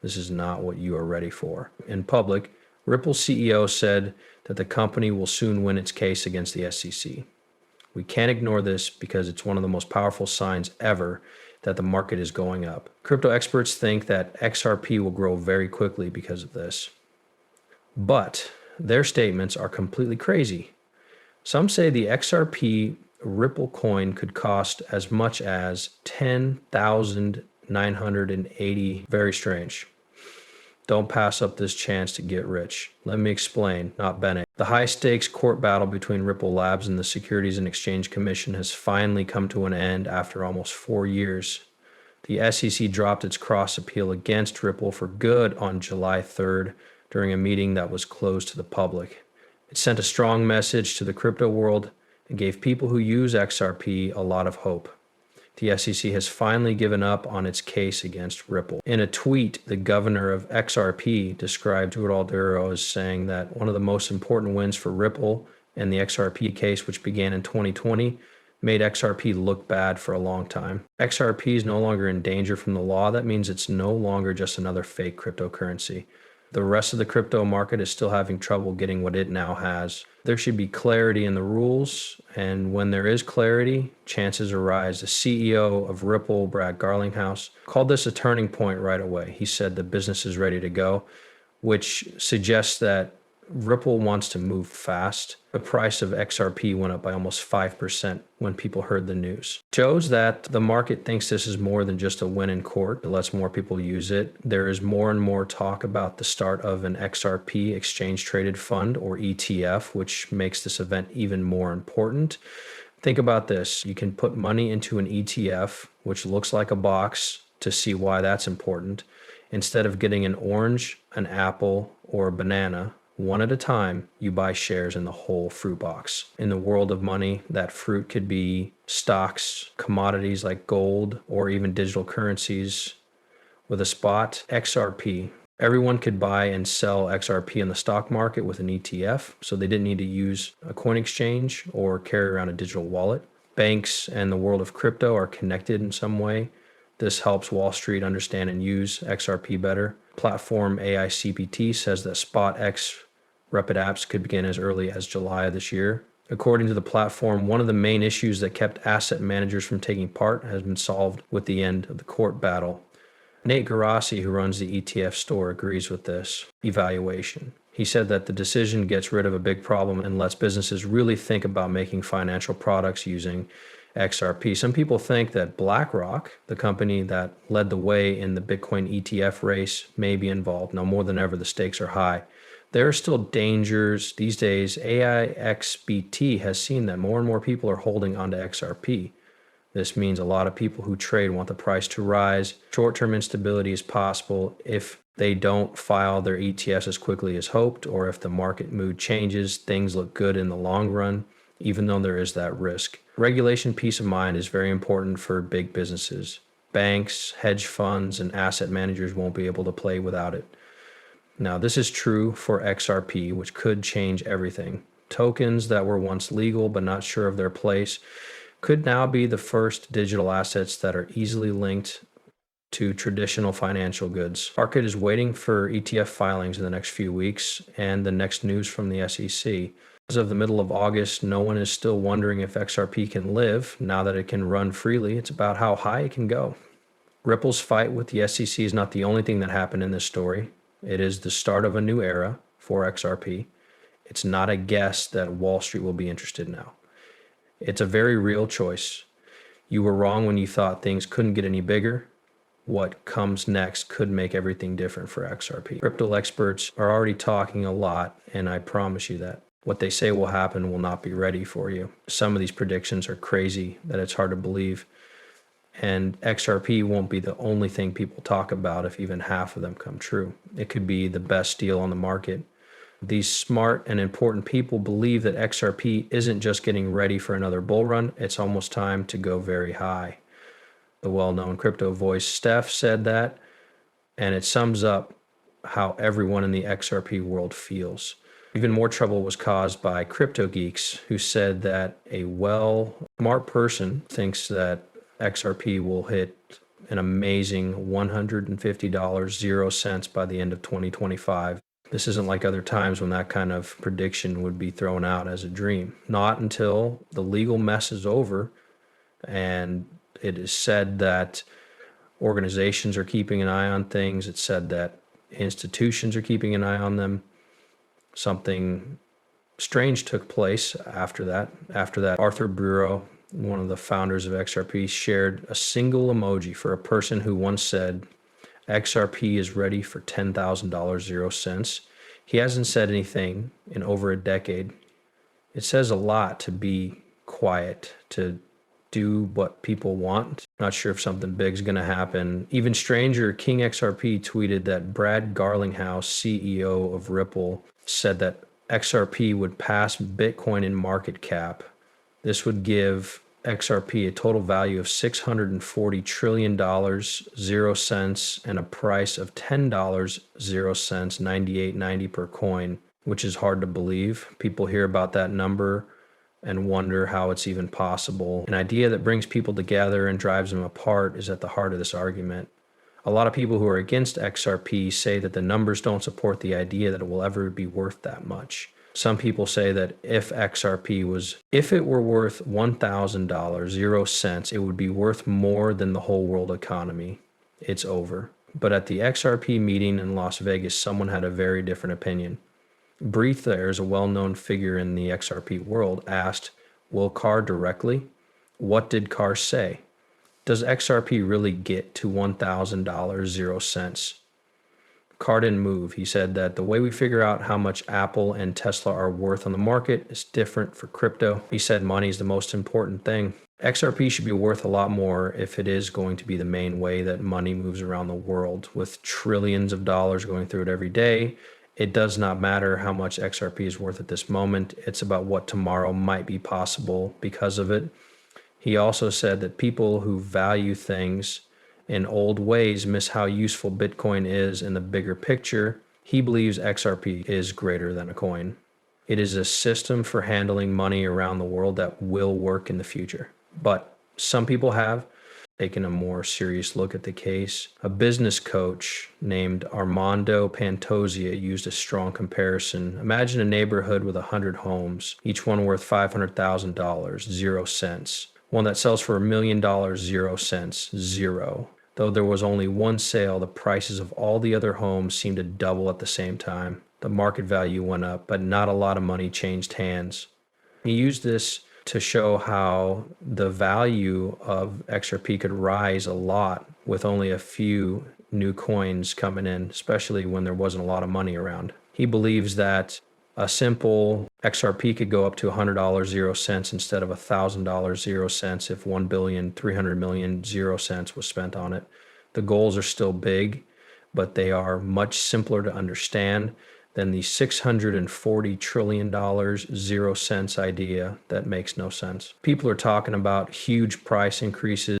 This is not what you are ready for. In public, Ripple's CEO said that the company will soon win its case against the SEC. We can't ignore this because it's one of the most powerful signs ever that the market is going up. Crypto experts think that XRP will grow very quickly because of this. But their statements are completely crazy. Some say the XRP Ripple coin could cost as much as 10,980. Very strange. Don't pass up this chance to get rich. Let me explain, not Bennett. The high-stakes court battle between Ripple Labs and the Securities and Exchange Commission has finally come to an end after almost 4 years. The SEC dropped its cross-appeal against Ripple for good on July 3rd during a meeting that was closed to the public. It sent a strong message to the crypto world and gave people who use XRP a lot of hope. The SEC has finally given up on its case against Ripple. In a tweet, the governor of XRP described Udalduro as saying that one of the most important wins for Ripple and the XRP case, which began in 2020, made XRP look bad for a long time. XRP is no longer in danger from the law. That means it's no longer just another fake cryptocurrency. The rest of the crypto market is still having trouble getting what it now has. There should be clarity in the rules, and when there is clarity, chances arise. The CEO of Ripple, Brad Garlinghouse, called this a turning point right away. He said the business is ready to go, which suggests that Ripple wants to move fast. The price of XRP went up by almost 5% when people heard the news. Shows that the market thinks this is more than just a win in court. It lets more people use it. There is more and more talk about the start of an XRP exchange traded fund, or ETF, which makes this event even more important. Think about this. You can put money into an ETF, which looks like a box, to see why that's important. Instead of getting an orange, an apple, or a banana, one at a time, you buy shares in the whole fruit box. In the world of money, that fruit could be stocks, commodities like gold, or even digital currencies. With a spot XRP, everyone could buy and sell XRP in the stock market with an ETF, so they didn't need to use a coin exchange or carry around a digital wallet. Banks and the world of crypto are connected in some way. This helps Wall Street understand and use XRP better. Platform AICPT says that SpotX Rapid apps could begin as early as July of this year. According to the platform, one of the main issues that kept asset managers from taking part has been solved with the end of the court battle. Nate Garassi, who runs the ETF store, agrees with this evaluation. He said that the decision gets rid of a big problem and lets businesses really think about making financial products using XRP. Some people think that BlackRock, the company that led the way in the Bitcoin ETF race, may be involved. Now, more than ever, the stakes are high. There are still dangers. These days, AIXBT has seen that more and more people are holding onto XRP. This means a lot of people who trade want the price to rise. Short-term instability is possible if they don't file their ETFs as quickly as hoped, or if the market mood changes, things look good in the long run, even though there is that risk. Regulation peace of mind is very important for big businesses. Banks, hedge funds, and asset managers won't be able to play without it. Now, this is true for XRP, which could change everything. Tokens that were once legal but not sure of their place could now be the first digital assets that are easily linked to traditional financial goods. Market is waiting for ETF filings in the next few weeks and the next news from the SEC. As of the middle of August, no one is still wondering if XRP can live now that it can run freely. It's about how high it can go. Ripple's fight with the SEC is not the only thing that happened in this story. It is the start of a new era for XRP. It's not a guess that Wall Street will be interested now. It's a very real choice. You were wrong when you thought things couldn't get any bigger. What comes next could make everything different for XRP. Crypto experts are already talking a lot, and I promise you that what they say will happen will not be ready for you. Some of these predictions are crazy that it's hard to believe. And XRP won't be the only thing people talk about if even half of them come true. It could be the best deal on the market. These smart and important people believe that XRP isn't just getting ready for another bull run, it's almost time to go very high. The well-known crypto voice Steph said that, and it sums up how everyone in the XRP world feels. Even more trouble was caused by crypto geeks who said that a smart person thinks that XRP will hit an amazing $150.00 by the end of 2025. This isn't like other times when that kind of prediction would be thrown out as a dream. Not until the legal mess is over and it is said that organizations are keeping an eye on things. It's said that institutions are keeping an eye on them. Something strange took place after that. After that, Arthur Bureau, one of the founders of XRP, shared a single emoji for a person who once said, XRP is ready for $10,000.00. He hasn't said anything in over a decade. It says a lot to be quiet, to do what people want. Not sure if something big is going to happen. Even stranger, King XRP tweeted that Brad Garlinghouse, CEO of Ripple, said that XRP would pass Bitcoin in market cap. This would give XRP a total value of $640 trillion, 0 cents, and a price of $10, 0 cents, 98.90 per coin, which is hard to believe. People hear about that number and wonder how it's even possible. An idea that brings people together and drives them apart is at the heart of this argument. A lot of people who are against XRP say that the numbers don't support the idea that it will ever be worth that much. Some people say that if it were worth $1,000, 0 cents, it would be worth more than the whole world economy. It's over. But at the XRP meeting in Las Vegas, someone had a very different opinion. Breathe There is a well-known figure in the XRP world, asked, will Carr directly? What did Carr say? Does XRP really get to $1,000, 0 cents? Carr didn't move. He said that the way we figure out how much Apple and Tesla are worth on the market is different for crypto. He said money is the most important thing. XRP should be worth a lot more if it is going to be the main way that money moves around the world. With trillions of dollars going through it every day, it does not matter how much XRP is worth at this moment. It's about what tomorrow might be possible because of it. He also said that people who value things in old ways miss how useful Bitcoin is in the bigger picture. He believes XRP is greater than a coin. It is a system for handling money around the world that will work in the future. But some people have taken a more serious look at the case. A business coach named Armando Pantosia used a strong comparison. Imagine a neighborhood with 100 homes, each one worth $500,000, 0 cents. One that sells for $1 million, 0 cents, zero. Though there was only one sale, the prices of all the other homes seemed to double at the same time. The market value went up, but not a lot of money changed hands. He used this to show how the value of XRP could rise a lot with only a few new coins coming in, especially when there wasn't a lot of money around. He believes that a simple XRP could go up to $100, 0 cents instead of $1,000, 0 cents if 1,300,000,000, 0 cents was spent on it. The goals are still big, but they are much simpler to understand than the $640 trillion, 0 cents idea that makes no sense. People are talking about huge price increases